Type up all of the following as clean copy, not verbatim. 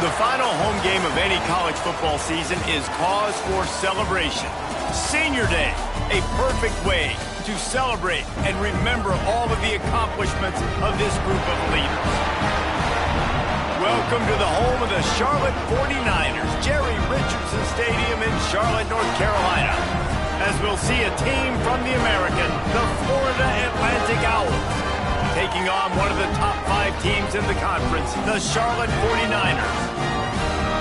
The final home game of any college football season is cause for celebration. Senior Day, a perfect way to celebrate and remember all of the accomplishments of this group of leaders. Welcome to the home of the Charlotte 49ers, Jerry Richardson Stadium in Charlotte, North Carolina, as we'll see a team from the American, the Florida Atlantic Owls, taking on one of the top 5 teams in the conference, the Charlotte 49ers.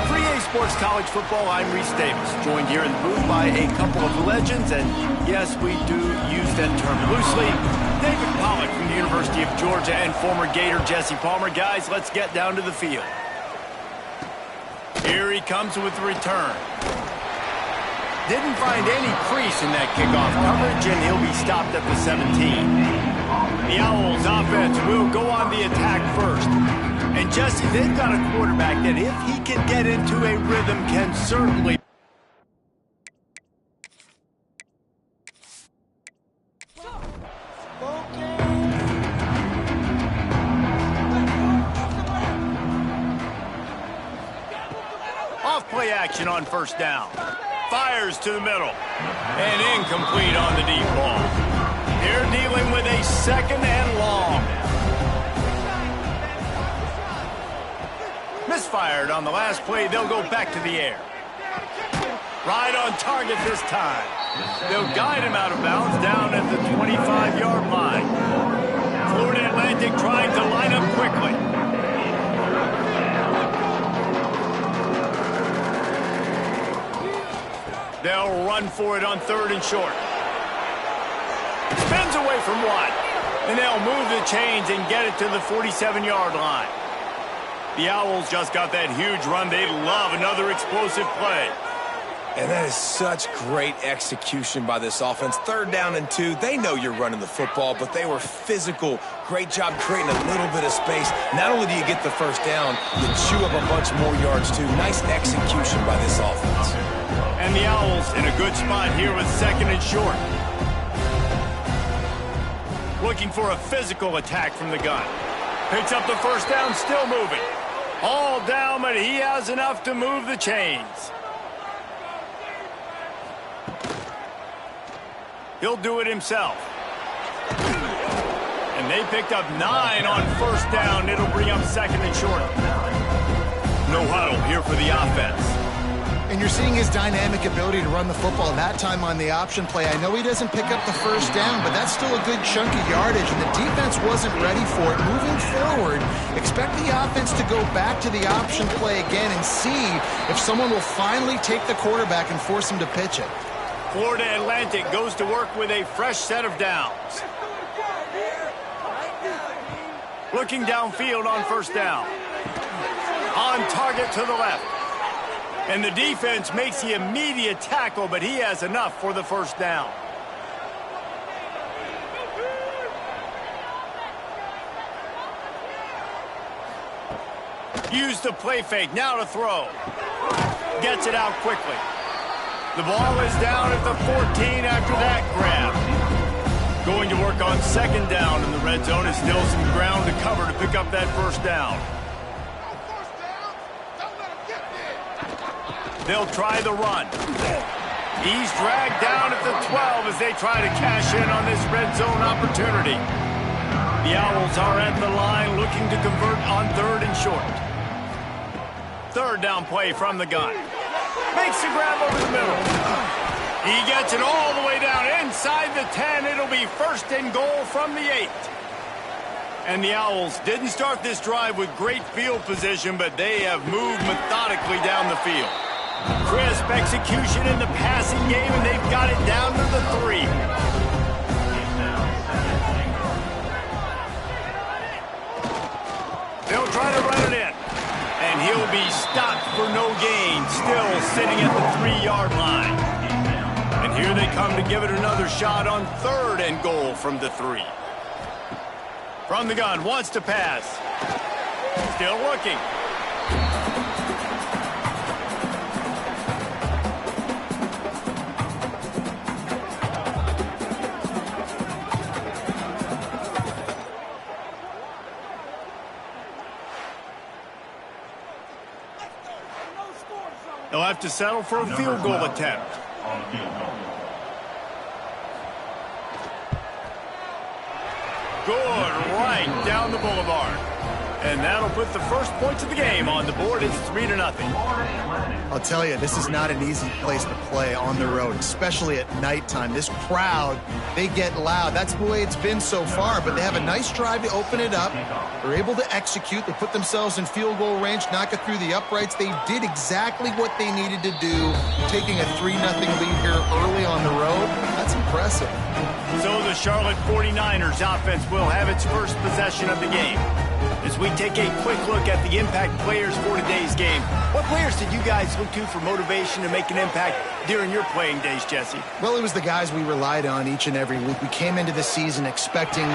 For EA Sports College Football, I'm Reese Davis, joined here in the booth by a couple of legends, and yes, we do use that term loosely. David Pollack from the University of Georgia and former Gator Jesse Palmer. Guys, let's get down to the field. Here he comes with the return. Didn't find any crease in that kickoff coverage, and he'll be stopped at the 17. The Owls offense will go on the attack first. And Jesse, they've got a quarterback that if he can get into a rhythm can certainly... Off play action on first down. Fires to the middle. And incomplete on the deep ball. They're dealing with a second and long. Misfired on the last play. They'll go back to the air. Right on target this time. They'll guide him out of bounds down at the 25-yard line. Florida Atlantic trying to line up quickly. They'll run for it on 3rd and short. Spins away from one. And they'll move the chains and get it to the 47-yard line. The Owls just got that huge run. They love another explosive play. And that is such great execution by this offense. 3rd down and 2. They know you're running the football, but they were physical. Great job creating a little bit of space. Not only do you get the first down, you chew up a bunch more yards, too. Nice execution by this offense. And the Owls in a good spot here with 2nd and short. Looking for a physical attack from the gun. Picks up the first down, still moving. All down, but he has enough to move the chains. He'll do it himself. And they picked up 9 on first down. It'll bring up 2nd and short. No huddle here for the offense. And you're seeing his dynamic ability to run the football, that time on the option play. I know he doesn't pick up the first down, but that's still a good chunk of yardage, and the defense wasn't ready for it. Moving forward, expect the offense to go back to the option play again and see if someone will finally take the quarterback and force him to pitch it. Florida Atlantic goes to work with a fresh set of downs. Looking downfield on first down. On target to the left. And the defense makes the immediate tackle, but he has enough for the first down. Use the play fake, now to throw. Gets it out quickly. The ball is down at the 14 after that grab. Going to work on 2nd down in the red zone. Is still some ground to cover to pick up that first down. They'll try the run. He's dragged down at the 12 as they try to cash in on this red zone opportunity. The Owls are at the line looking to convert on 3rd and short. 3rd down play from the gun. Makes the grab over the middle. He gets it all the way down inside the 10. It'll be 1st and goal from the 8. And the Owls didn't start this drive with great field position, but they have moved methodically down the field. Crisp execution in the passing game, and they've got it down to the 3. They'll try to run it in. And he'll be stopped for no gain, still sitting at the 3-yard line. And here they come to give it another shot on 3rd and goal from the 3. From the gun, wants to pass. Still looking. They'll have to settle for a field goal attempt. Good, right down the boulevard. And that'll put the first points of the game on the board. It's 3-0. I'll tell you, this is not an easy place to play on the road, especially at nighttime. This crowd, they get loud. That's the way it's been so far, but they have a nice drive to open it up. They're able to execute. They put themselves in field goal range, knock it through the uprights. They did exactly what they needed to do, taking a 3-0 lead here early on the road. That's impressive. So the Charlotte 49ers offense will have its first possession of the game. As we take a quick look at the impact players for today's game, what players did you guys look to for motivation to make an impact during your playing days, Jesse? Well, it was the guys we relied on each and every week. We came into the season expecting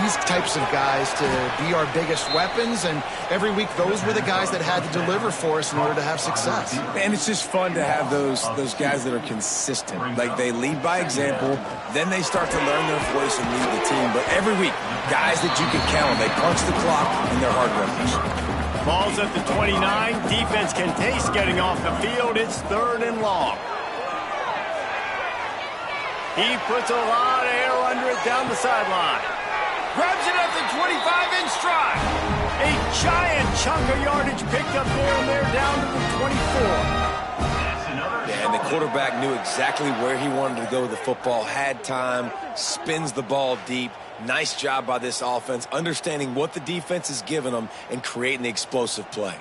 these types of guys to be our biggest weapons, and every week those were the guys that had to deliver for us in order to have success. And it's just fun to have those guys that are consistent. Like, they lead by example, then they start to learn their voice and lead the team. But every week, guys that you can count on, they punch the clock and they're hard workers. Ball's at the 29. Defense can taste getting off the field. It's 3rd and long. He puts a lot of air under it down the sideline. Grabs it at the 25 in stride. A giant chunk of yardage picked up there, and they're down to the 24. Yeah, and the quarterback knew exactly where he wanted to go with the football, had time, spins the ball deep. Nice job by this offense, understanding what the defense is giving them and creating the explosive play.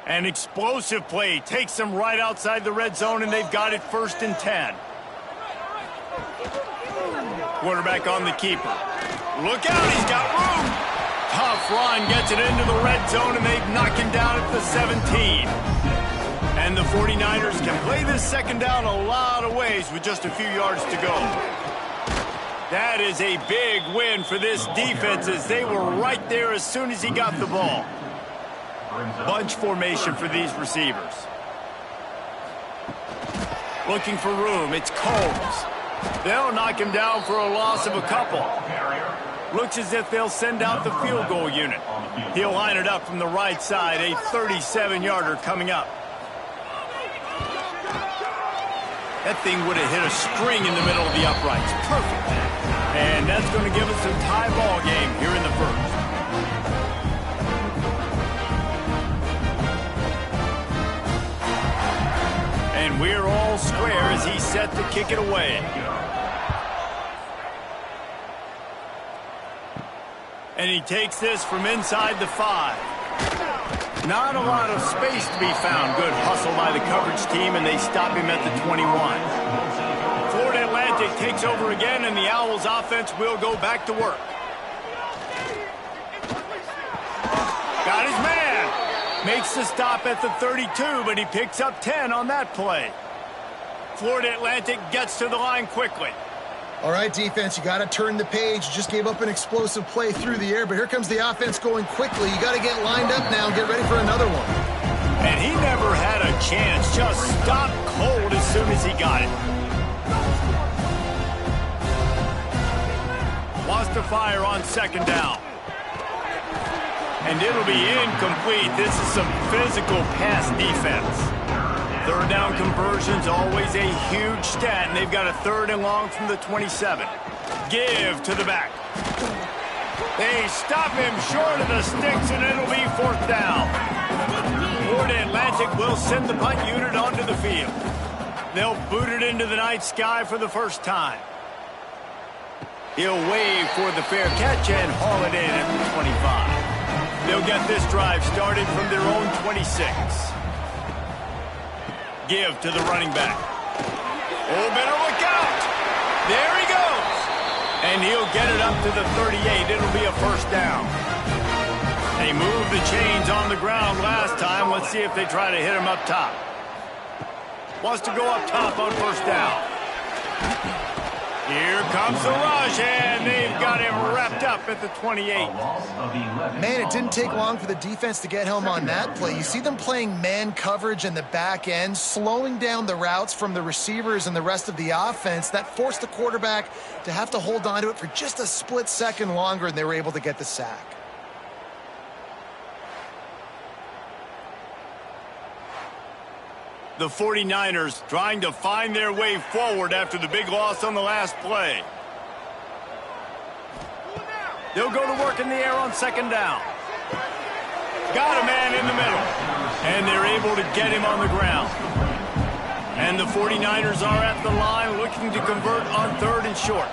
An explosive play takes them right outside the red zone, and they've got it 1st and 10. Quarterback on the keeper. Look out, he's got room. Tough run, gets it into the red zone, and they've knocked him down at the 17. And the 49ers can play this second down a lot of ways with just a few yards to go. That is a big win for this defense, as they were right there as soon as he got the ball. Bunch formation for these receivers. Looking for room, it's Combs. They'll knock him down for a loss of a couple. Looks as if they'll send out the field goal unit. He'll line it up from the right side, a 37-yarder coming up. That thing would have hit a string in the middle of the uprights. Perfect. And that's going to give us a tie ball game here in the first. And we're all square as he's set to kick it away. And he takes this from inside the 5. Not a lot of space to be found. Good hustle by the coverage team, and they stop him at the 21. Florida Atlantic takes over again, and the Owls offense will go back to work. Got his man. Makes the stop at the 32, but he picks up 10 on that play. Florida Atlantic gets to the line quickly. All right, defense, you got to turn the page. You just gave up an explosive play through the air, but here comes the offense going quickly. You got to get lined up now and get ready for another one. And he never had a chance. Just stopped cold as soon as he got it. Wants to fire on second down. And it'll be incomplete. This is some physical pass defense. Third down conversion's always a huge stat, and they've got a 3rd and long from the 27. Give to the back. They stop him short of the sticks, and it'll be 4th down. Florida Atlantic will send the punt unit onto the field. They'll boot it into the night sky for the first time. He'll wave for the fair catch and haul it in at the 25. They'll get this drive started from their own 26. Give to the running back. Oh, better look out. There he goes. And he'll get it up to the 38. It'll be a 1st down. They moved the chains on the ground last time. Let's see if they try to hit him up top. Wants to go up top on 1st down. Here comes the rush, and they've got him wrapped up at the 28. Man, it didn't take long for the defense to get home on that play. You see them playing man coverage in the back end, slowing down the routes from the receivers and the rest of the offense. That forced the quarterback to have to hold on to it for just a split second longer, and they were able to get the sack. The 49ers trying to find their way forward after the big loss on the last play. They'll go to work in the air on second down. Got a man in the middle. And they're able to get him on the ground. And the 49ers are at the line looking to convert on third and short.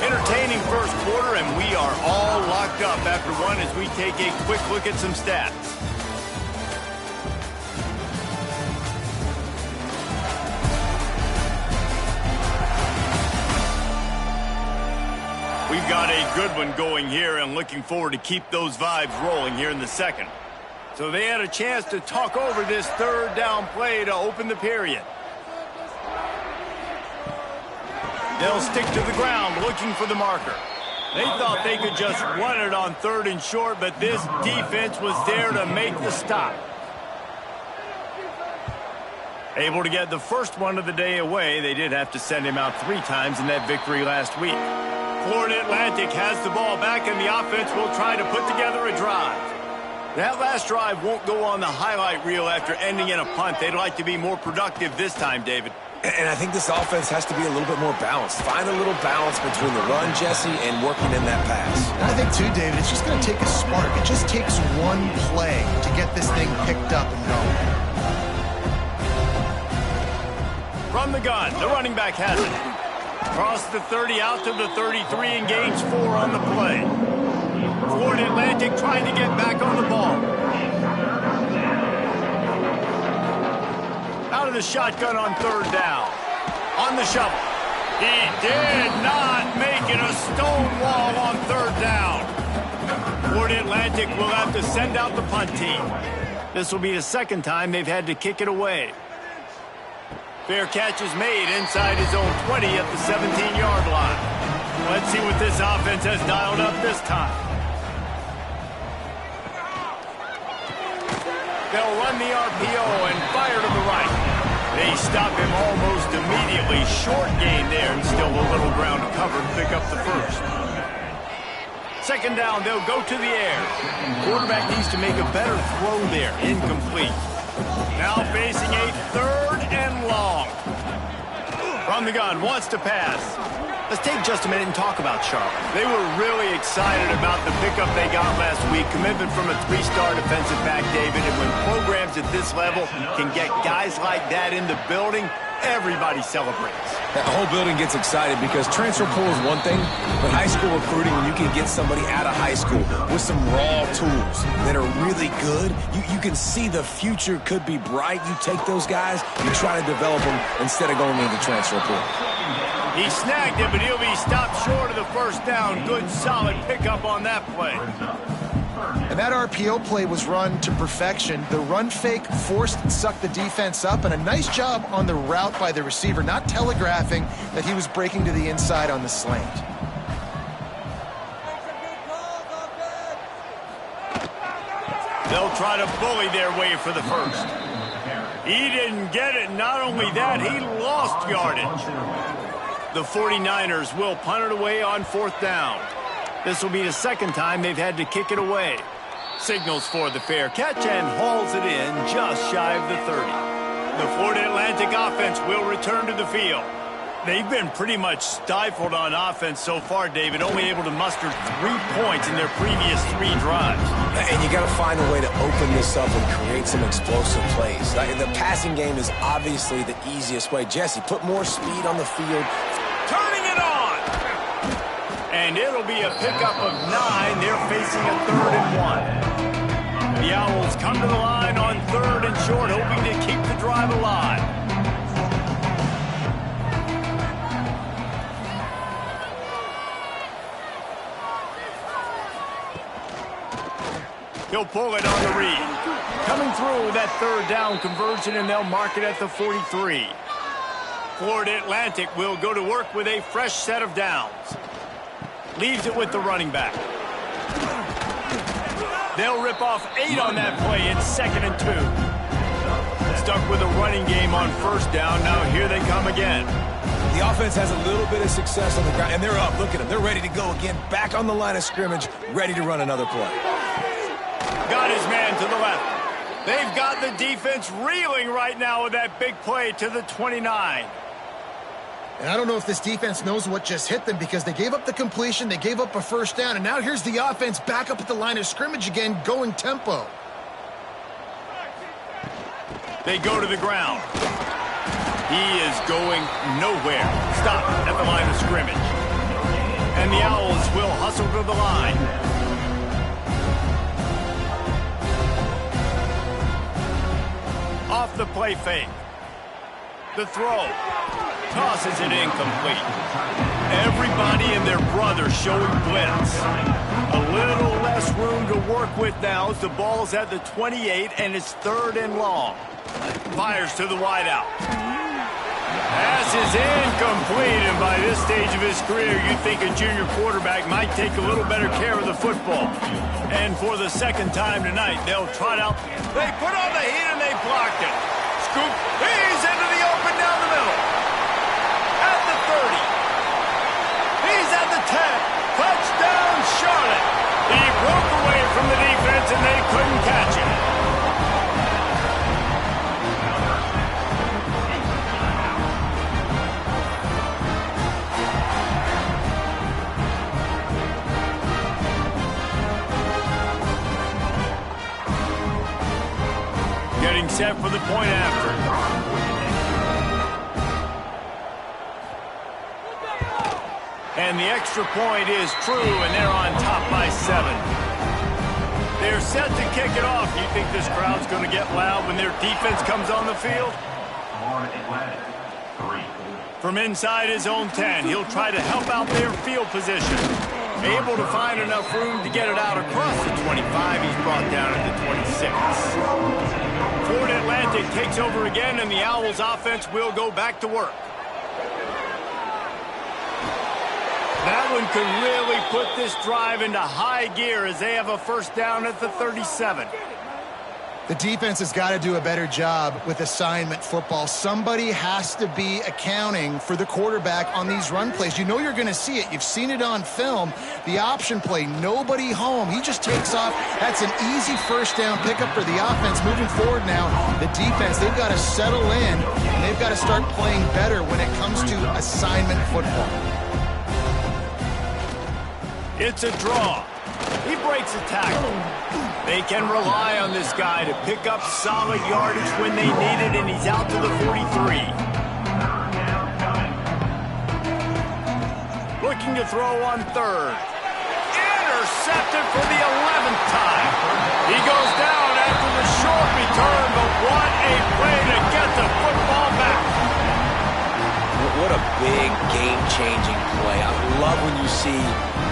Entertaining first quarter, and we are all locked up after one as we take a quick look at some stats. We've got a good one going here and looking forward to keep those vibes rolling here in the second. So they had a chance to talk over this third down play to open the period. They'll stick to the ground looking for the marker. They thought they could just run it on third and short, but this defense was there to make the stop. Able to get the first one of the day away. They did have to send him out 3 times in that victory last week. Florida Atlantic has the ball back, and the offense will try to put together a drive. That last drive won't go on the highlight reel after ending in a punt. They'd like to be more productive this time, David. And I think this offense has to be a little bit more balanced. Find a little balance between the run, Jesse, and working in that pass. And I think, too, David, it's just going to take a spark. It just takes one play to get this thing picked up and going. From the gun, the running back has it. Across the 30 out to the 33 and gains 4 on the play. Florida Atlantic trying to get back on the ball. Out of the shotgun on third down. On the shovel. He did not make it a stone wall on third down. Florida Atlantic will have to send out the punt team. This will be the second time they've had to kick it away. Fair catch is made inside his own 20 at the 17-yard line. Let's see what this offense has dialed up this time. They'll run the RPO and fire to the right. They stop him almost immediately. Short gain there and still a little ground to cover to pick up the first. Second down, they'll go to the air. Quarterback needs to make a better throw there. Incomplete. Now facing a third and long. From the gun, wants to pass. Let's take just a minute and talk about Charlotte. They were really excited about the pickup they got last week. Commitment from a 3-star defensive back, David. And when programs at this level can get guys like that in the building, everybody celebrates. The whole building gets excited because transfer pool is one thing, but high school recruiting, when you can get somebody out of high school with some raw tools that are really good, you can see the future could be bright. You take those guys, you try to develop them instead of going into the transfer pool. He snagged it, but he'll be stopped short of the first down. Good, solid pickup on that play. And that RPO play was run to perfection. The run fake forced and sucked the defense up, and a nice job on the route by the receiver, not telegraphing that he was breaking to the inside on the slant. They'll try to bully their way for the first. He didn't get it. Not only that, he lost yardage. The 49ers will punt it away on fourth down. This will be the second time they've had to kick it away. Signals for the fair catch and hauls it in just shy of the 30. The Florida Atlantic offense will return to the field. They've been pretty much stifled on offense so far, David, only able to muster 3 points in their previous 3 drives. And you got to find a way to open this up and create some explosive plays. The passing game is obviously the easiest way. Jesse, put more speed on the field. Turning it on! And it'll be a pickup of 9. They're facing a 3rd and 1. The Owls come to the line on 3rd and short, hoping to keep the drive alive. He'll pull it on the read. Coming through with that third down conversion, and they'll mark it at the 43. Florida Atlantic will go to work with a fresh set of downs. Leaves it with the running back. They'll rip off 8 on that play. It's 2nd and 2. Stuck with a running game on first down. Now here they come again. The offense has a little bit of success on the ground, and they're up. Look at them. They're ready to go again. Back on the line of scrimmage, ready to run another play. Got his man to the left. They've got the defense reeling right now with that big play to the 29. And I don't know if this defense knows what just hit them because they gave up the completion, they gave up a first down, and now here's the offense back up at the line of scrimmage again, going tempo. They go to the ground. He is going nowhere. Stop at the line of scrimmage. And the Owls will hustle to the line. Off the play fake. The throw. Tosses it incomplete. Everybody and their brother showing blitz. A little less room to work with now as the ball's at the 28 and it's 3rd and long. Fires to the wideout. Pass is incomplete, and by this stage of his career, you'd think a junior quarterback might take a little better care of the football. And for the 2nd time tonight, they'll trot out. They put on the heat and they blocked it. Scoop. He's into the open down the middle. At the 30. He's at the 10. Touchdown, Charlotte. He broke away from the defense and they couldn't catch him. Getting set for the point after. And the extra point is true, and they're on top by 7. They're set to kick it off. You think this crowd's going to get loud when their defense comes on the field? From inside his own 10, he'll try to help out their field position. Able to find enough room to get it out across the 25. He's brought down at the 26. Florida Atlantic takes over again, and the Owls offense will go back to work. That one could really put this drive into high gear as they have a first down at the 37. The defense has got to do a better job with assignment football. Somebody has to be accounting for the quarterback on these run plays. You know you're going to see it. You've seen it on film. The option play, nobody home. He just takes off. That's an easy first down pickup for the offense. Moving forward now, the defense, they've got to settle in, and they've got to start playing better when it comes to assignment football. It's a draw. He breaks a tackle. They can rely on this guy to pick up solid yardage when they need it, and he's out to the 43. Looking to throw on 3rd. Intercepted for the 11th time. He goes down after the short return, but what a play to get the football back. What a big game-changing play. I love when you see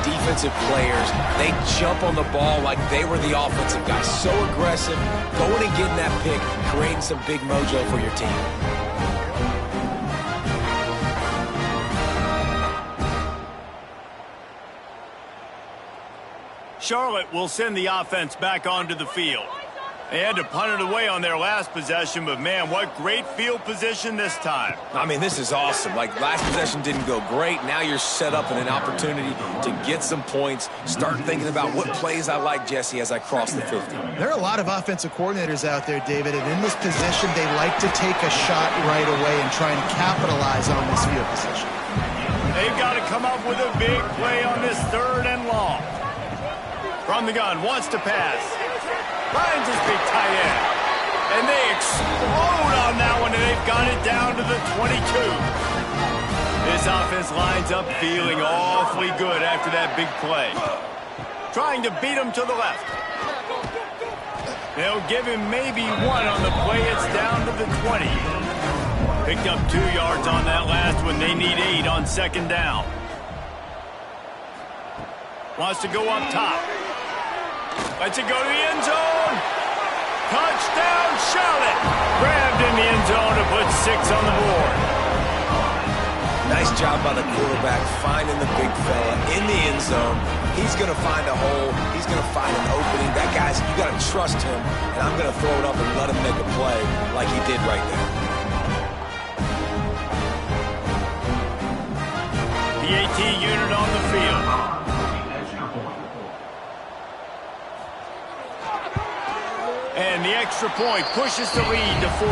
defensive players, they jump on the ball like they were the offensive guys. So aggressive, going and getting that pick, creating some big mojo for your team. Charlotte will send the offense back onto the field. They had to punt it away on their last possession, but man, what great field position this time. I mean, this is awesome. Like, last possession didn't go great. Now you're set up in an opportunity to get some points. Start thinking about what plays I like, Jesse, as I cross the 50. There are a lot of offensive coordinators out there, David, and in this position, they like to take a shot right away and try and capitalize on this field position. They've got to come up with a big play on this 3rd and long. From the gun, wants to pass. Finds his big tight end. And they explode on that one, and they've got it down to the 22. This offense lines up feeling awfully good after that big play. Trying to beat him to the left. They'll give him maybe 1 on the play. It's down to the 20. Picked up 2 yards on that last one. They need 8 on 2nd down. Wants to go up top. Lets it go to the end zone. Touchdown, Charlotte. Grabbed in the end zone to put 6 on the board. Nice job by the quarterback finding the big fella in the end zone. He's going to find a hole. He's going to find an opening. That guy's, you got to trust him, and I'm going to throw it up and let him make a play like he did right there. The AT unit on the field. And the extra point pushes the lead to 14.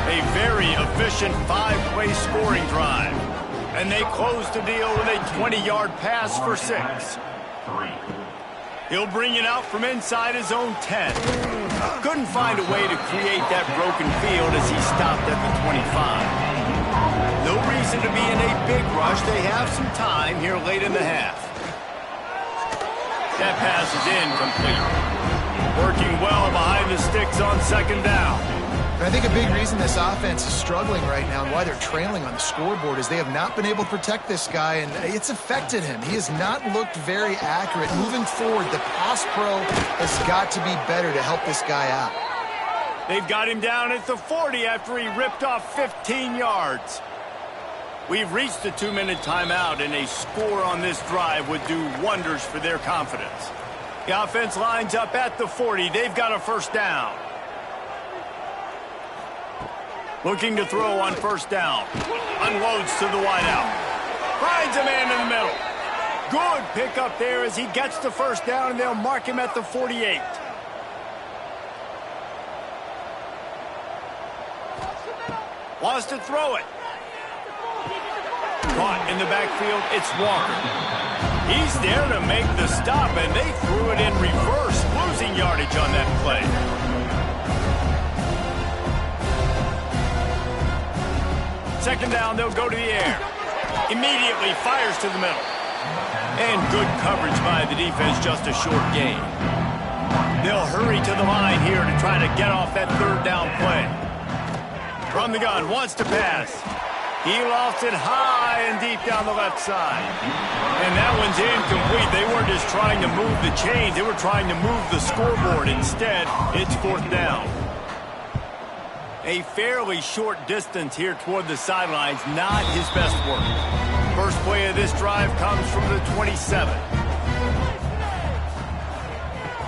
A very efficient 5-play scoring drive. And they close the deal with a 20-yard pass for 6. He'll bring it out from inside his own 10. Couldn't find a way to create that broken field as he stopped at the 25. No reason to be in a big rush. They have some time here late in the half. That pass is incomplete. Working well behind the sticks on second down. And I think a big reason this offense is struggling right now and why they're trailing on the scoreboard is they have not been able to protect this guy, and it's affected him. He has not looked very accurate. Moving forward, the pass pro has got to be better to help this guy out. They've got him down at the 40 after he ripped off 15 yards. We've reached the 2-minute timeout, and a score on this drive would do wonders for their confidence. The offense lines up at the 40. They've got a first down. Looking to throw on first down. Unloads to the wideout. Finds a man in the middle. Good pickup there as he gets the first down, and they'll mark him at the 48. Wants to throw it. Caught in the backfield, it's Walker. He's there to make the stop, and they threw it in reverse, losing yardage on that play. Second down, they'll go to the air. Immediately fires to the middle. And good coverage by the defense, just a short gain. They'll hurry to the line here to try to get off that third down play. From the gun, wants to pass. He lost it high and deep down the left side. And that one's incomplete. They weren't just trying to move the chains. They were trying to move the scoreboard. Instead, it's fourth down. A fairly short distance here toward the sidelines, not his best work. First play of this drive comes from the 27.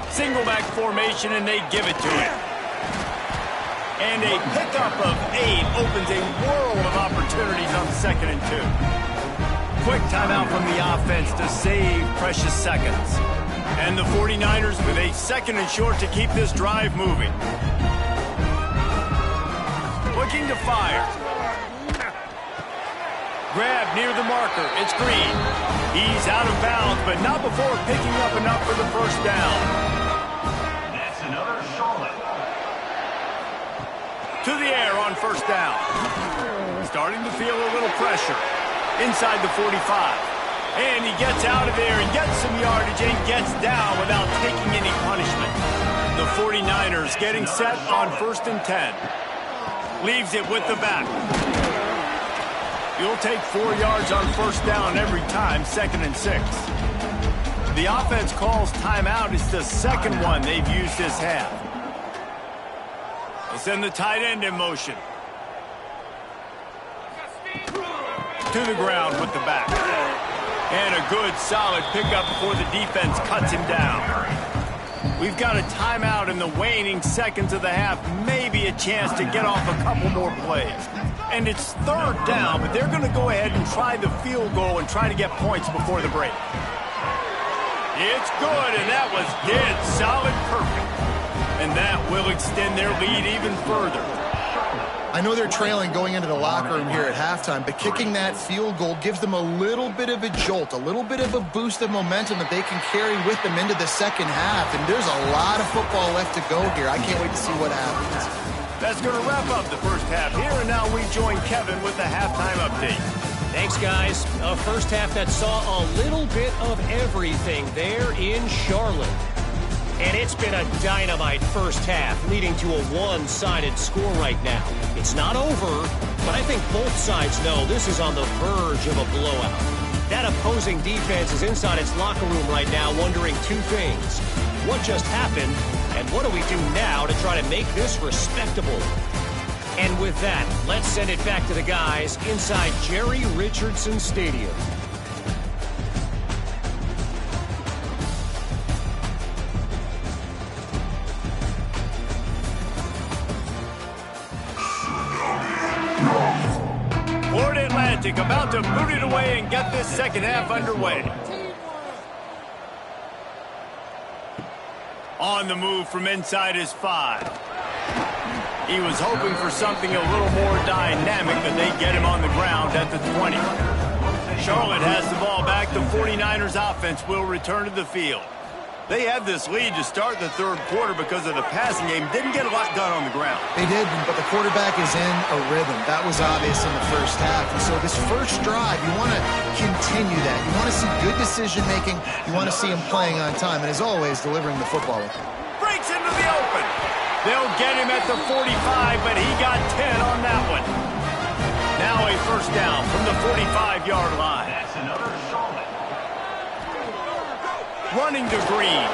Single back formation, and they give it to him. And a pickup of 8 opens a world of opportunities on 2nd and 2. Quick timeout from the offense to save precious seconds. And the 49ers with a 2nd and short to keep this drive moving. Looking to fire. Grab near the marker. It's Green. He's out of bounds, but not before picking up enough for the first down. That's another Charlotte. To the air on first down. Starting to feel a little pressure. Inside the 45. And he gets out of there and gets some yardage and gets down without taking any punishment. The 49ers getting set on 1st and 10. Leaves it with the back. You'll take 4 yards on first down every time, 2nd and 6. The offense calls timeout. It's the second one they've used this half. They send the tight end in motion. To the ground with the back. And a good, solid pickup before the defense cuts him down. We've got a timeout in the waning seconds of the half. Maybe a chance to get off a couple more plays. And it's third down, but they're going to go ahead and try the field goal and try to get points before the break. It's good, and that was dead solid perfect. And that will extend their lead even further. I know they're trailing going into the locker room here at halftime, but kicking that field goal gives them a little bit of a jolt, a little bit of a boost of momentum that they can carry with them into the second half. And there's a lot of football left to go here. I can't wait to see what happens. That's going to wrap up the first half here, and now we join Kevin with the halftime update. Thanks, guys. A first half that saw a little bit of everything there in Charlotte. And it's been a dynamite first half, leading to a one-sided score right now. It's not over, but I think both sides know this is on the verge of a blowout. That opposing defense is inside its locker room right now wondering two things. what just happened, and what do we do now to try to make this respectable? And with that, let's send it back to the guys inside Jerry Richardson Stadium. Florida Atlantic about to boot it away and get this second half underway. On the move from inside his 5. He was hoping for something a little more dynamic, but they get him on the ground at the 20. Charlotte has the ball back. The 49ers offense will return to the field. They have this lead to start the third quarter because of the passing game. Didn't get a lot done on the ground. They did, but the quarterback is in a rhythm. That was obvious in the first half. And so this first drive, you want to continue that. You want to see good decision-making. You want to see him playing on time. And as always, delivering the football. Breaks into the open. They'll get him at the 45, but he got 10 on that one. Now a first down from the 45-yard line. That's another Charlotte. Running to Green.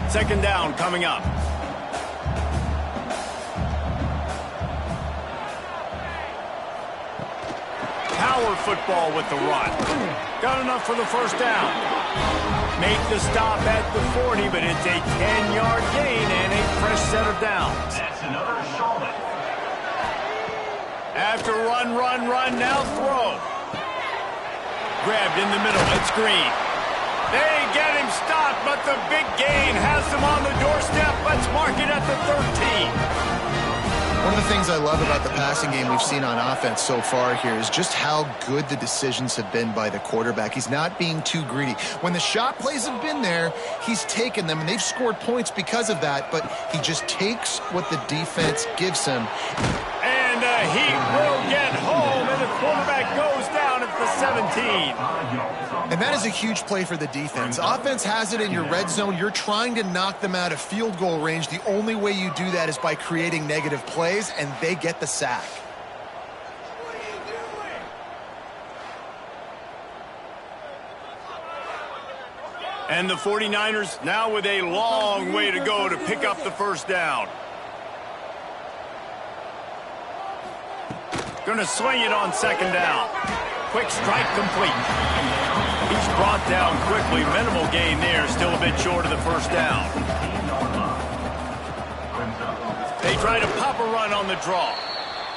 Second down coming up. Power football with the run. Got enough for the first down. Make the stop at the 40, but it's a 10-yard gain and a fresh set of downs. That's another Charlotte. After run, now throw. Grabbed in the middle, it's Green. They get him stopped, but the big gain has them on the doorstep. Let's mark it at the 13. One of the things I love about the passing game we've seen on offense so far here is just how good the decisions have been by the quarterback. He's not being too greedy. When the shot plays have been there, he's taken them, and they've scored points because of that, but he just takes what the defense gives him. And he will get home, and the quarterback goes down at the 17. And that is a huge play for the defense. Offense has it in your red zone. You're trying to knock them out of field goal range. The only way you do that is by creating negative plays, and they get the sack. And the 49ers now with a long way to go to pick up the first down. Going to sling it on second down. Quick strike complete. He's brought down quickly. Minimal gain there. Still a bit short of the first down. They try to pop a run on the draw.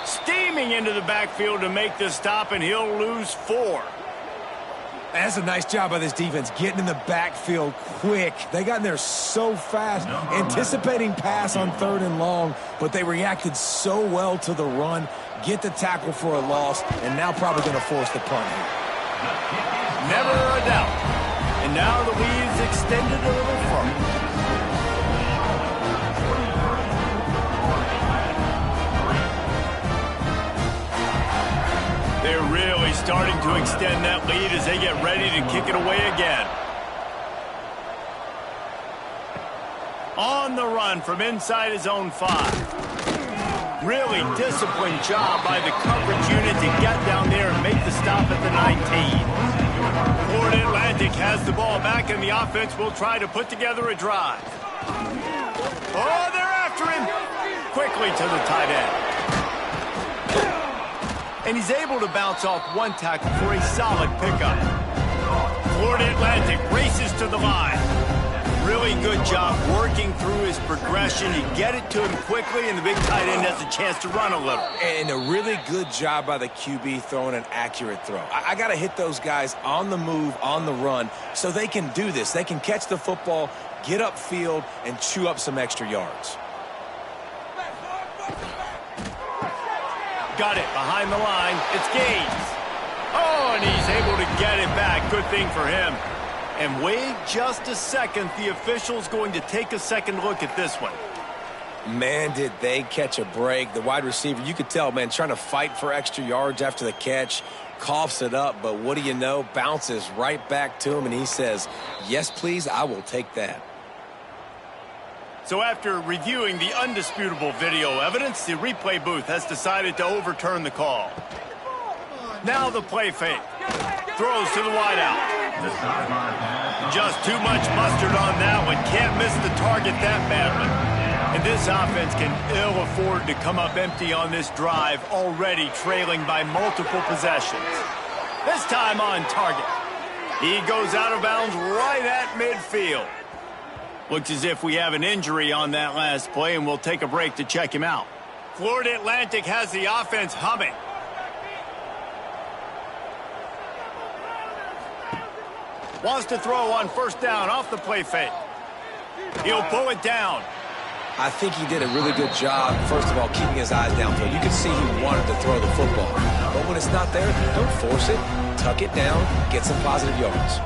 Steaming into the backfield to make the stop, and he'll lose 4. That's a nice job by this defense, getting in the backfield quick. They got in there so fast, anticipating pass on 3rd and long, but they reacted so well to the run, get the tackle for a loss, and now probably going to force the punt here. Never a doubt. And now the lead's extended a little further. They're really starting to extend that lead as they get ready to kick it away again. On the run from inside his own 5. Really disciplined job by the coverage unit to get down there and make the stop at the 19. Florida Atlantic has the ball back, and the offense will try to put together a drive. Oh, they're after him. Quickly to the tight end. And he's able to bounce off one tackle for a solid pickup. Florida Atlantic races to the line. Really good job working through his progression. You get it to him quickly, and the big tight end has a chance to run a little. And a really good job by the QB throwing an accurate throw. I got to hit those guys on the move, on the run, so they can do this. They can catch the football, get upfield, and chew up some extra yards. Got it behind the line. It's Gaines. Oh, and he's able to get it back. Good thing for him. And wait just a second. The official's going to take a second look at this one. Man, did they catch a break. The wide receiver, you could tell, man, trying to fight for extra yards after the catch. Coughs it up, but what do you know? Bounces right back to him, and he says, yes, please, I will take that. So after reviewing the undisputable video evidence, the replay booth has decided to overturn the call. Now the play fake. Throws to the wideout. The sideline pass Just too much mustard on that one. Can't miss the target that badly. And this offense can ill afford to come up empty on this drive, already trailing by multiple possessions. This time on target. He goes out of bounds right at midfield. Looks as if we have an injury on that last play, and we'll take a break to check him out. Florida Atlantic has the offense humming. Wants to throw on first down off the play fake. He'll pull it down. I think he did a really good job, first of all, keeping his eyes downfield. You can see he wanted to throw the football. But when it's not there, don't force it. Tuck it down, get some positive yards.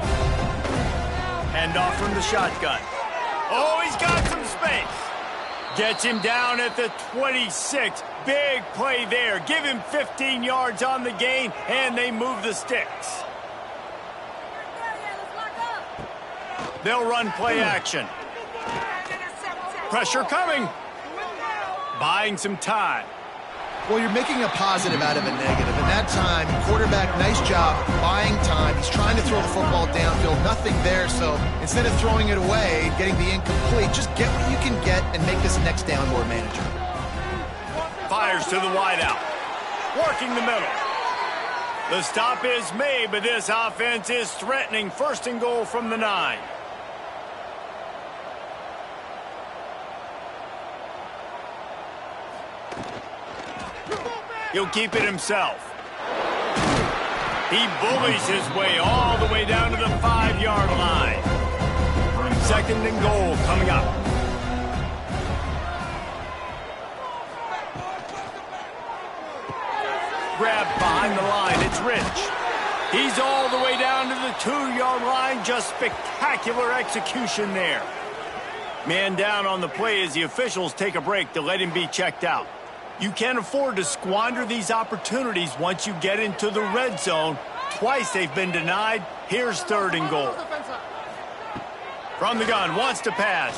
Hand off from the shotgun. Oh, he's got some space. Gets him down at the 26. Big play there. Give him 15 yards on the gain, and they move the sticks. They'll run play action. Pressure coming. Buying some time. Well, you're making a positive out of a negative. And that time, quarterback, nice job buying time. He's trying to throw the football downfield. Nothing there. So instead of throwing it away, getting the incomplete, just get what you can get and make this next down more manageable. Fires to the wideout. Working the middle. The stop is made, but this offense is threatening. First and goal from the 9. He'll keep it himself. He bullies his way all the way down to the 5-yard line. Second and goal coming up. Grab behind the line. It's Rich. He's all the way down to the 2-yard line. Just spectacular execution there. Man down on the play as the officials take a break to let him be checked out. You can't afford to squander these opportunities once you get into the red zone. Twice they've been denied. Here's third and goal. From the gun, wants to pass.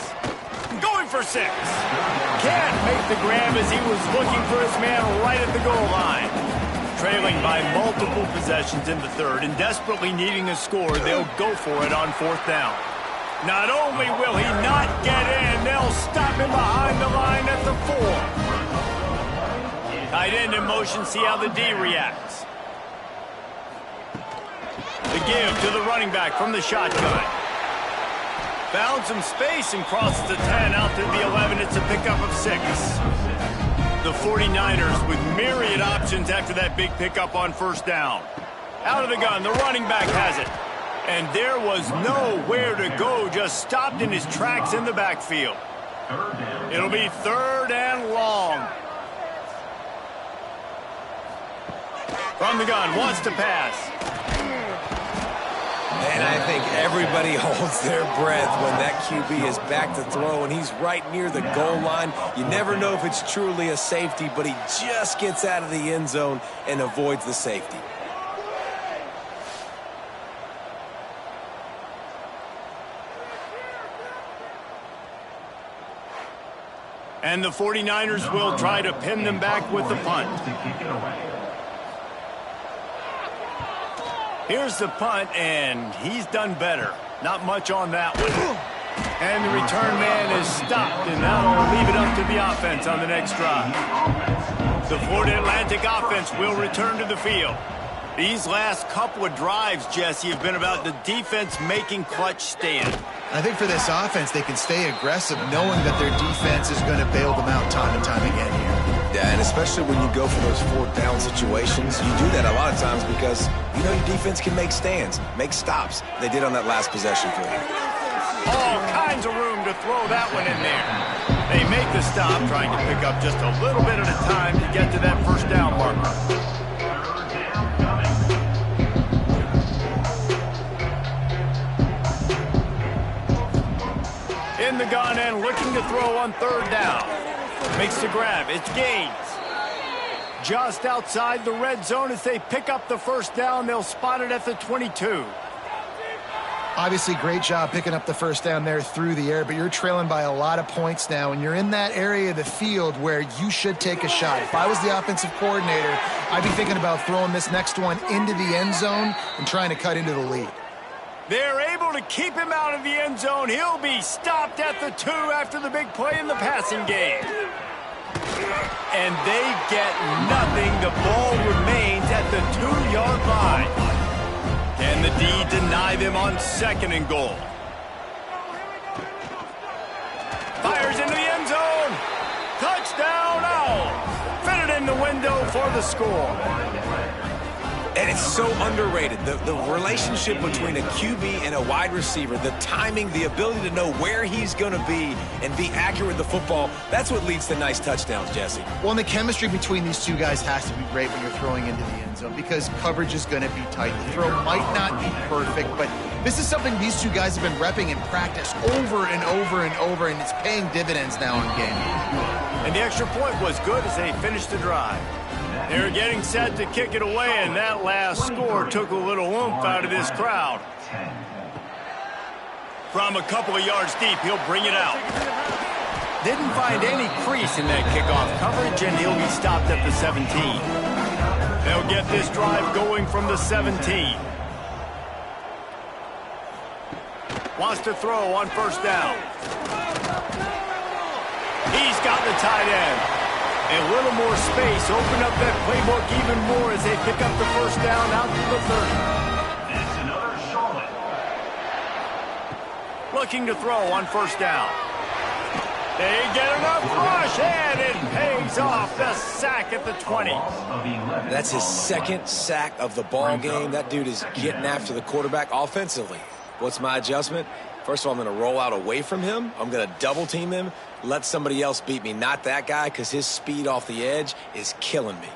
Going for 6. Can't make the grab as he was looking for his man right at the goal line. Trailing by multiple possessions in the third and desperately needing a score, they'll go for it on fourth down. Not only will he not get in, they'll stop him behind the line at the 4. Tight end in motion, see how the D reacts. The give to the running back from the shotgun. Found some space and crosses the 10 out to the 11. It's a pickup of 6. The 49ers with myriad options after that big pickup on first down. Out of the gun, the running back has it. And there was nowhere to go, just stopped in his tracks in the backfield. It'll be third and long. From the gun, wants to pass. And I think everybody holds their breath when that QB is back to throw and he's right near the goal line. You never know if it's truly a safety, but he just gets out of the end zone and avoids the safety. And the 49ers will try to pin them back with the punt. Here's the punt, and he's done better. Not much on that one. And the return man is stopped, and that'll leave it up to the offense on the next drive. The Florida Atlantic offense will return to the field. These last couple of drives, Jesse, have been about the defense making clutch stand. I think for this offense, they can stay aggressive knowing that their defense is going to bail them out time and time again here. Yeah, and especially when you go for those fourth down situations, you do that a lot of times because you know your defense can make stands, make stops. They did on that last possession for you. All kinds of room to throw that one in there. They make the stop, trying to pick up just a little bit at a time to get to that first down marker. In the gun and looking to throw on third down. Makes the grab. It's Gaines. Just outside the red zone as they pick up the first down. They'll spot it at the 22. Obviously, great job picking up the first down there through the air, but you're trailing by a lot of points now, and you're in that area of the field where you should take a shot. If I was the offensive coordinator, I'd be thinking about throwing this next one into the end zone and trying to cut into the lead. They're able to keep him out of the end zone. He'll be stopped at the 2 after the big play in the passing game. And they get nothing. The ball remains at the 2-yard line. Can the D deny them on 2nd and goal? Fires into the end zone. Touchdown, Owls. Fitted in the window for the score. And it's so underrated. The relationship between a QB and a wide receiver, the timing, the ability to know where he's going to be and be accurate with the football, that's what leads to nice touchdowns, Jesse. Well, and the chemistry between these two guys has to be great when you're throwing into the end zone because coverage is going to be tight. The throw might not be perfect, but this is something these two guys have been repping in practice over and over and over, and it's paying dividends now in game. And the extra point was good as they finished the drive. They're getting set to kick it away, and that last score took a little oomph out of this crowd. From a couple of yards deep, he'll bring it out. Didn't find any crease in that kickoff coverage, and he'll be stopped at the 17. They'll get this drive going from the 17. Wants to throw on 1st down. He's got the tight end. A little more space, open up that playbook even more as they pick up the 1st down out to the 30. It's another Charlotte. Looking to throw on 1st down. They get enough rush, and it pays off. The sack at the 20. That's his 2nd sack of the ball game. That dude is getting after the quarterback offensively. What's my adjustment? First of all, I'm going to roll out away from him. I'm going to double team him. Let somebody else beat me, not that guy, because his speed off the edge is killing me.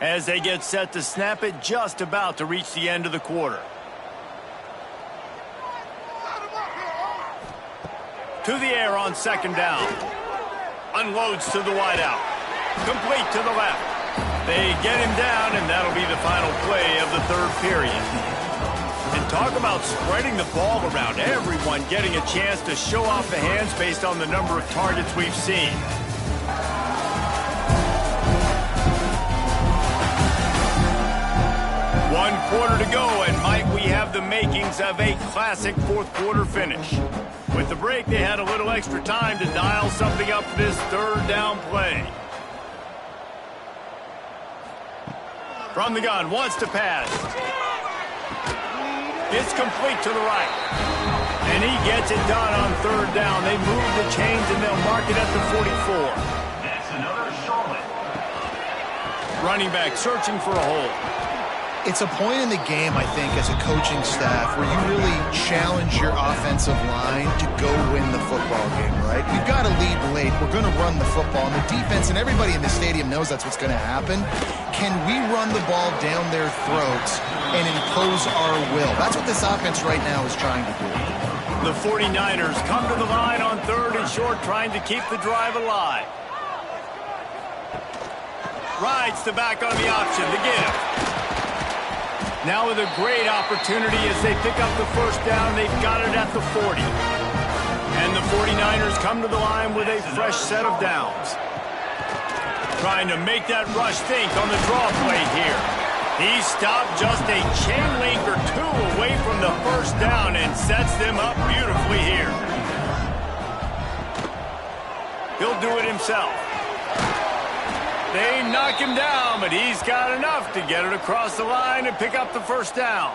As they get set to snap it, just about to reach the end of the quarter. To the air on 2nd down. Unloads to the wideout. Complete to the left. They get him down, and that'll be the final play of the 3rd period. And talk about spreading the ball around. Everyone getting a chance to show off the hands based on the number of targets we've seen. One quarter to go, and might we have the makings of a classic 4th quarter finish. With the break, they had a little extra time to dial something up for this 3rd down play. From the gun, wants to pass. It's complete to the right. And he gets it done on 3rd down. They move the chains, and they'll mark it at the 44. That's another Charlotte. Running back searching for a hole. It's a point in the game, I think, as a coaching staff where you really challenge your offensive line to go win the football game, right? We've got to lead late. We're going to run the football. And the defense and everybody in the stadium knows that's what's going to happen. Can we run the ball down their throats and impose our will? That's what this offense right now is trying to do. The 49ers come to the line on 3rd and short, trying to keep the drive alive. Rides the back on the option to get him. Now with a great opportunity as they pick up the 1st down. They've got it at the 40. And the 49ers come to the line with a fresh set of downs. Trying to make that rush think on the draw play here. He stopped just a chain link or 2 away from the 1st down and sets them up beautifully here. He'll do it himself. They knock him down, but he's got enough to get it across the line and pick up the 1st down.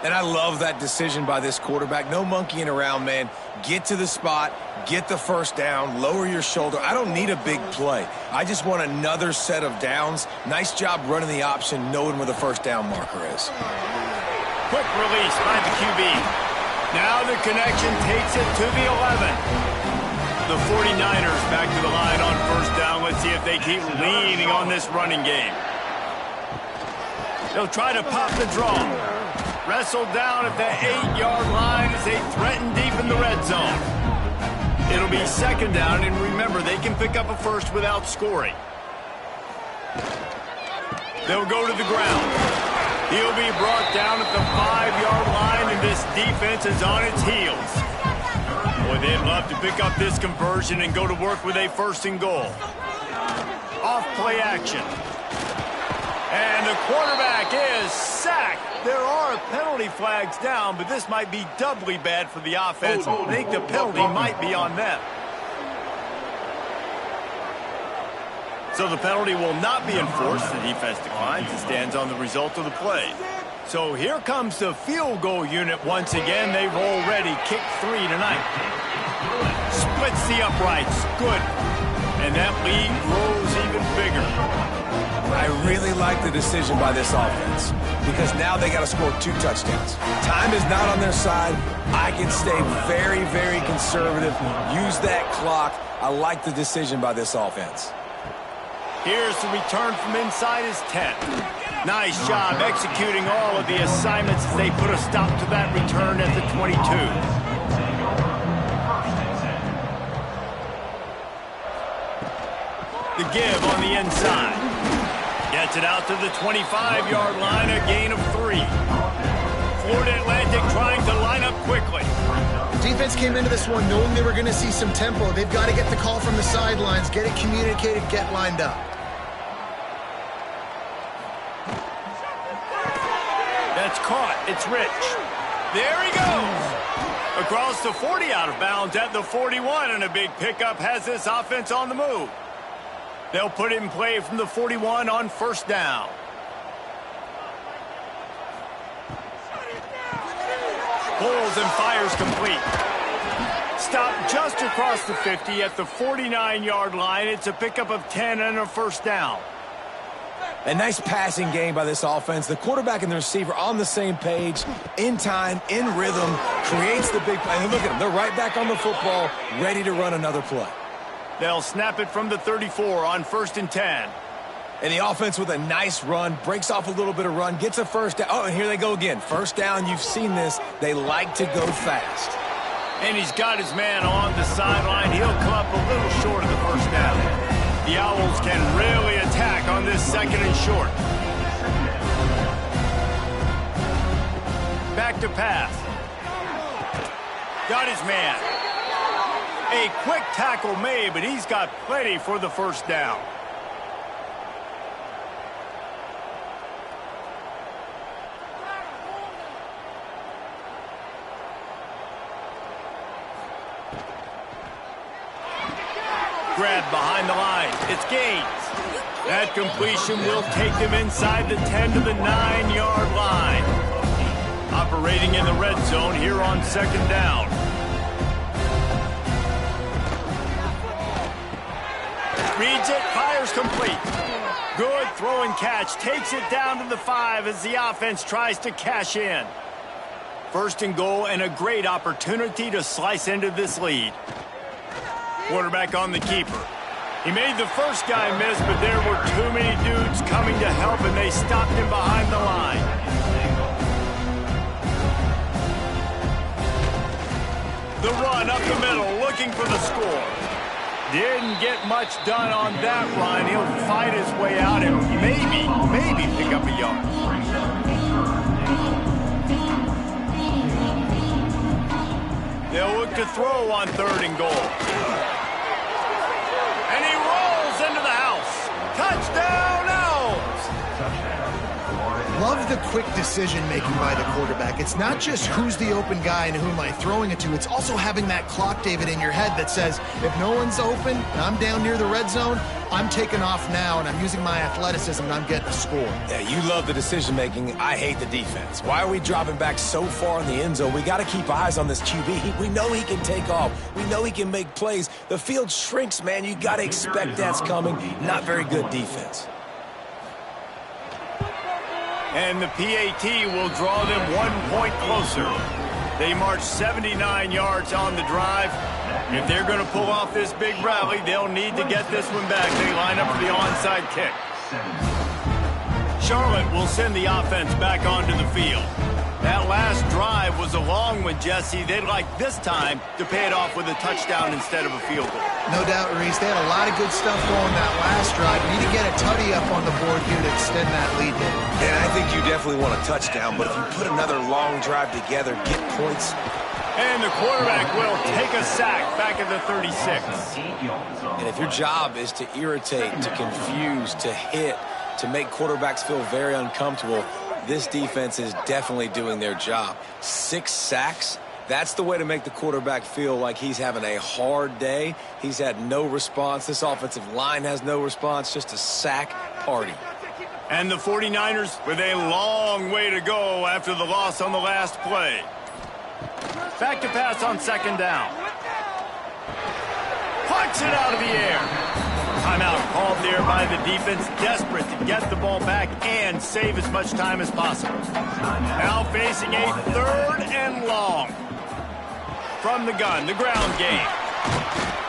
And I love that decision by this quarterback. No monkeying around, man. Get to the spot, get the 1st down, lower your shoulder. I don't need a big play. I just want another set of downs. Nice job running the option, knowing where the 1st down marker is. Quick release by the QB. Now the connection takes it to the 11. The 49ers back to the line on 1st down. Let's see if they keep leaning on this running game. They'll try to pop the draw. Wrestled down at the 8-yard line as they threaten deep in the red zone. It'll be 2nd down, and remember, they can pick up a 1st without scoring. They'll go to the ground. He'll be brought down at the 5-yard line, and this defense is on its heels. Boy, they'd love to pick up this conversion and go to work with a 1st and goal. Off play action. And the quarterback is sacked. There are penalty flags down, but this might be doubly bad for the offense. I think the penalty might be on them. So the penalty will not be enforced. The defense declines and stands on the result of the play. So here comes the field goal unit once again. They've already kicked 3 tonight. Splits the uprights. Good. And that lead grows even bigger. I really like the decision by this offense because now they got to score 2 touchdowns. Time is not on their side. I can stay very, very conservative. Use that clock. I like the decision by this offense. Here's the return from inside his 10. Nice job executing all of the assignments as they put a stop to that return at the 22. The give on the inside. Gets it out to the 25-yard line, a gain of 3. Florida Atlantic trying to line up quickly. Defense came into this one knowing they were going to see some tempo. They've got to get the call from the sidelines, get it communicated, get lined up. That's caught. It's Rich. There he goes. Across the 40, out of bounds at the 41, and a big pickup has this offense on the move. They'll put it in play from the 41 on first down. Pulls and fires complete. Stop just across the 50 at the 49-yard line. It's a pickup of 10 and a first down. A nice passing game by this offense. The quarterback and the receiver on the same page, in time, in rhythm, creates the big play. And look at them. They're right back on the football, ready to run another play. They'll snap it from the 34 on first and 10. And the offense with a nice run, breaks off a little bit of run, gets a first down. Oh, and here they go again. First down, you've seen this. They like to go fast. And he's got his man on the sideline. He'll come up a little short of the first down. The Owls can really attack on this second and short. Back to pass. Got his man. A quick tackle made, but he's got plenty for the first down. Grab behind the line. It's Gaines. That completion will take them inside the 10 to the 9-yard line. Operating in the red zone here on second down. Reads it, fires complete. Good throw and catch. Takes it down to the 5 as the offense tries to cash in. First and goal and a great opportunity to slice into this lead. Quarterback on the keeper. He made the first guy miss, but there were too many dudes coming to help, and they stopped him behind the line. The run up the middle, looking for the score. Didn't get much done on that run. He'll fight his way out and maybe pick up a yard. They'll look to throw on third and goal. And he rolls into the house. Touchdown, Owls! Love the quick decision-making by the quarterback. It's not just who's the open guy and who am I throwing it to. It's also having that clock, David, in your head that says, if no one's open and I'm down near the red zone, I'm taking off now and I'm using my athleticism and I'm getting a score. Yeah, you love the decision-making. I hate the defense. Why are we dropping back so far in the end zone? We got to keep eyes on this QB. We know he can take off. We know he can make plays. The field shrinks, man. You got to expect that's coming. Not very good defense. And the PAT will draw them 1 point closer. They march 79 yards on the drive. If they're going to pull off this big rally, they'll need to get this one back. They line up for the onside kick. Charlotte will send the offense back onto the field. That last drive was a long one, Jesse. They'd like this time to pay it off with a touchdown instead of a field goal. No doubt, Reese. They had a lot of good stuff going that last drive. You need to get a tutty up on the board here to extend that lead. And I think you definitely want a touchdown, but if you put another long drive together, get points. And the quarterback will take a sack back at the 36. And if your job is to irritate, to confuse, to hit, to make quarterbacks feel very uncomfortable, this defense is definitely doing their job. 6 sacks, that's the way to make the quarterback feel like he's having a hard day. He's had no response. This offensive line has no response, just a sack party. And the 49ers with a long way to go after the loss on the last play. Back to pass on 2nd down. Punched it out of the air. Timeout called there by the defense, desperate to get the ball back and save as much time as possible. Now facing a 3rd and long. From the gun, the ground game.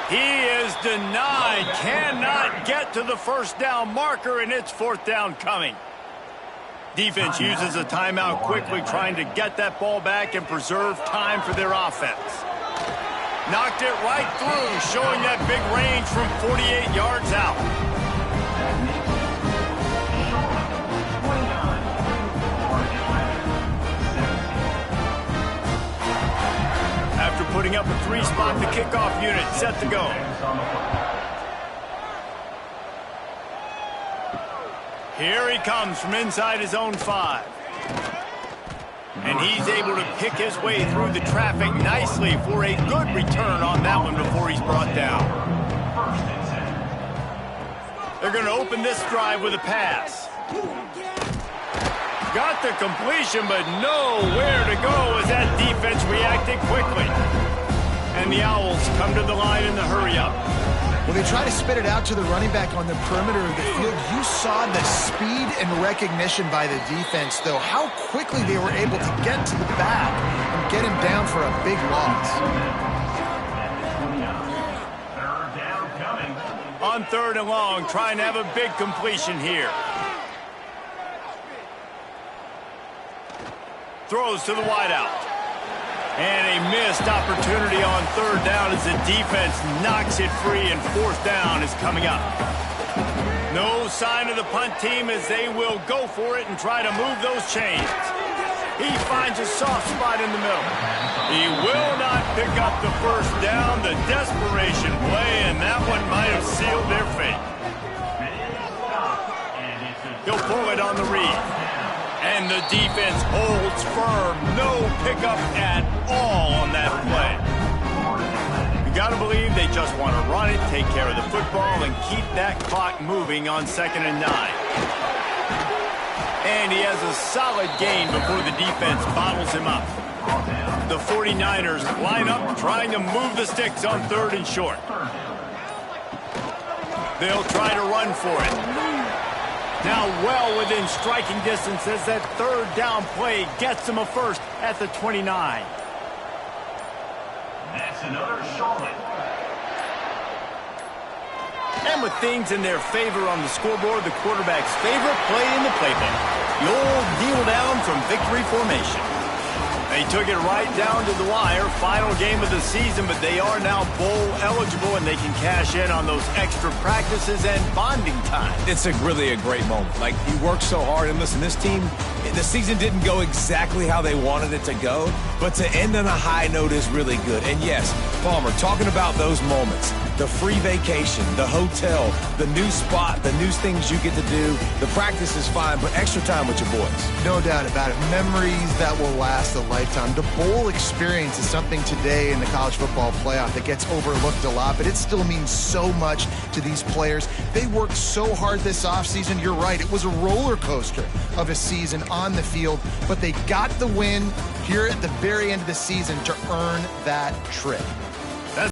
He is denied, cannot get to the 1st down marker, and it's 4th down coming. Defense uses a timeout quickly, trying to get that ball back and preserve time for their offense. Knocked it right through, showing that big range from 48 yards out. After putting up a 3-spot, the kickoff unit set to go. Here he comes from inside his own 5. And he's able to pick his way through the traffic nicely for a good return on that one before he's brought down. They're going to open this drive with a pass. Got the completion, but nowhere to go as that defense reacted quickly. And the Owls come to the line in the hurry-up. When they try to spit it out to the running back on the perimeter of the field, you saw the speed and recognition by the defense, though, how quickly they were able to get to the back and get him down for a big loss. 3rd down coming. On 3rd and long, trying to have a big completion here. Throws to the wideout. And a missed opportunity on 3rd down as the defense knocks it free, and 4th down is coming up. No sign of the punt team as they will go for it and try to move those chains. He finds a soft spot in the middle. He will not pick up the 1st down. The desperation play, and that one might have sealed their fate. He'll pull it on the read. And the defense holds firm. No pickup at all on that play. You got to believe they just want to run it, take care of the football, and keep that clock moving on 2nd and 9. And he has a solid gain before the defense bottles him up. The 49ers line up, trying to move the sticks on 3rd and short. They'll try to run for it. Now well within striking distance as that 3rd down play gets him a 1st at the 29. That's another Charlotte. And with things in their favor on the scoreboard, the quarterback's favorite play in the playbook, the old kneel down from victory formation. They took it right down to the wire, final game of the season, but they are now bowl eligible, and they can cash in on those extra practices and bonding time. It's really a great moment. Like, he worked so hard, and listen, this team, the season didn't go exactly how they wanted it to go, but to end on a high note is really good. And yes, Palmer, talking about those moments, the free vacation, the hotel, the new spot, the new things you get to do, the practice is fine, but extra time with your boys. No doubt about it. Memories that will last a lifetime. The bowl experience is something today in the college football playoff that gets overlooked a lot, but it still means so much to these players. They worked so hard this offseason. You're right. It was a roller coaster of a season on the field, but they got the win here at the very end of the season to earn that trip.